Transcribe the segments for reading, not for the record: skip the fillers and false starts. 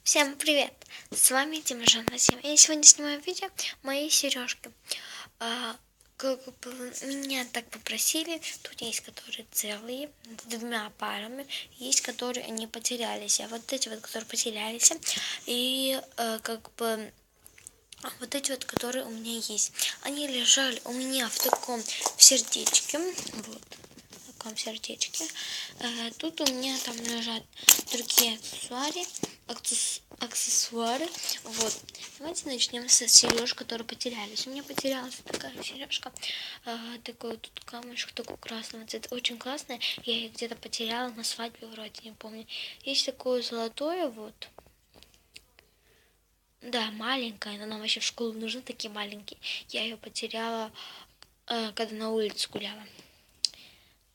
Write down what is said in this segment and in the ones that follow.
Всем привет! С вами Тимошан Васим. Я сегодня снимаю видео моей сережки. Как бы меня так попросили. Тут есть которые целые, двумя парами. Есть которые они потерялись. А вот эти вот, которые потерялись. И вот эти вот, которые у меня есть. Они лежали у меня в таком сердечке. Вот. В таком сердечке. Тут у меня там лежат другие аксессуары. Вот. Давайте начнем с сереж, которые потерялись. У меня потерялась такая сережка. Такой вот тут камушек такой красного цвета. Очень классная. Я ее где-то потеряла на свадьбе, вроде не помню. Есть такое золотое вот. Да, маленькая, но нам вообще в школу нужны такие маленькие. Я ее потеряла, когда на улице гуляла.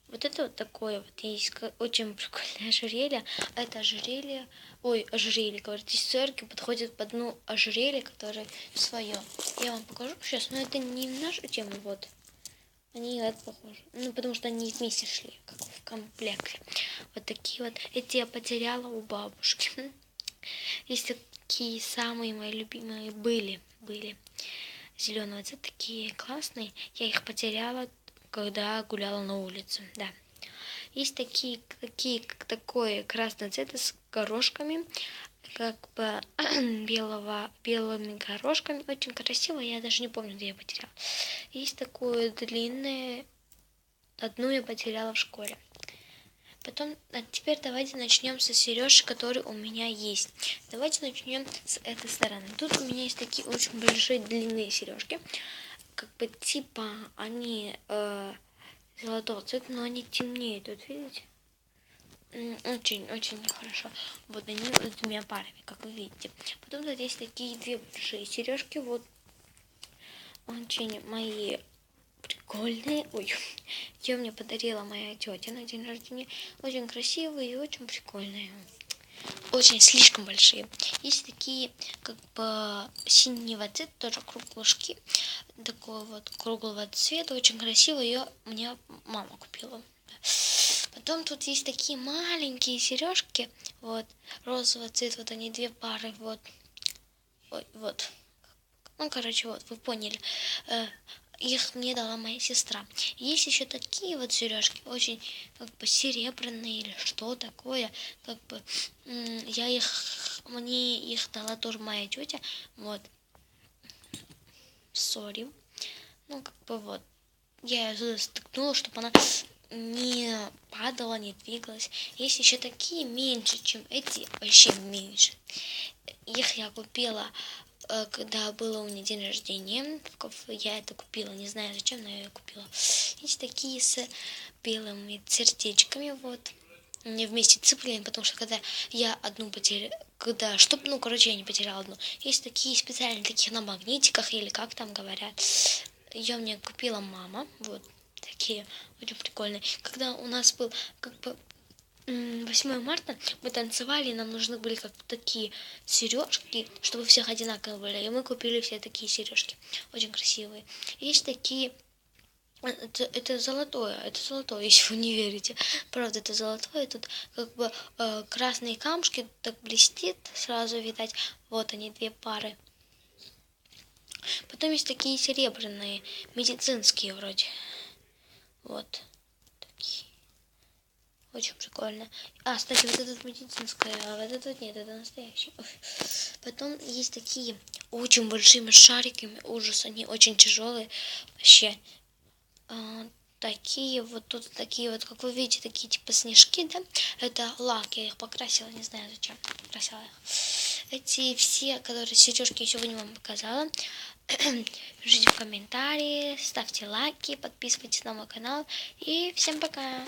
Вот это вот такое вот есть очень прикольное ожерелье. Это ожерелье, ожерелье, говорит, из церкви подходит под одну ожерелье, которое свое. Я вам покажу сейчас, но это не наша тема, вот. Они вот похожи. Ну, потому что они вместе шли, как в комплекте. Вот такие вот. Эти я потеряла у бабушки. Есть такие самые мои любимые были зеленого цвета, такие классные. Я их потеряла, когда гуляла на улице, да. Есть такое красное цвета с горошками, как бы белыми горошками. Очень красиво, я даже не помню, где я потеряла. Есть такое длинное, одну я потеряла в школе. Потом, теперь давайте начнем со сереж, которые у меня есть. Давайте начнем с этой стороны. Тут у меня есть такие очень большие длинные сережки. Как бы типа они золотого цвета, но они темнеют. Вот видите? Очень нехорошо. Вот они с двумя парами, как вы видите. Потом тут есть такие две большие сережки. Вот очень мои прикольные. Ой, ее мне подарила моя тетя на день рождения. Очень красивые и очень прикольные. Очень слишком большие. Есть такие как бы синего цвета, тоже кругляшки. Такого вот круглого цвета. Очень красиво. Ее мне мама купила. Потом тут есть такие маленькие сережки. Вот. Розового цвета. Вот они две пары. Вот. Ой, вот. Ну, короче, вот, вы поняли. Их мне дала моя сестра. Есть еще такие вот сережки, очень как бы серебряные или что такое. Как бы мне их дала тоже моя тетя. Вот. Сори. Ну, как бы вот. Я ее стыкнула, чтобы она не падала, не двигалась. Есть еще такие меньше, чем эти, вообще меньше. Их я купила, когда было у меня день рождения. Я это купила, не знаю зачем, но я ее купила. Есть такие с белыми сердечками, вот. Мне вместе цеплены, потому что когда я одну потеряла, я не потеряла одну. Есть такие специальные, таких на магнитиках, или как там говорят. Ее мне купила мама, вот. Такие очень прикольные. Когда у нас был как бы 8 марта, мы танцевали, и нам нужны были как такие сережки, чтобы у всех одинаковые были. И мы купили все такие сережки. Очень красивые. Есть такие. Это золотое, если вы не верите. Правда, это золотое. Тут как бы красные камушки, так блестит, сразу видать. Вот они, две пары. Потом есть такие серебряные, медицинские вроде. Вот такие. Очень прикольно. Кстати, вот этот медицинская, а вот этот нет, это настоящий. Потом есть такие очень большими шариками. Ужас, они очень тяжелые. Вообще. Такие вот тут такие вот, как вы видите, такие типа снежки, да? Это лак, я их покрасила, не знаю зачем покрасила их. Эти все, которые сережки я сегодня вам показала. Пишите в комментарии, ставьте лайки, подписывайтесь на мой канал. И всем пока!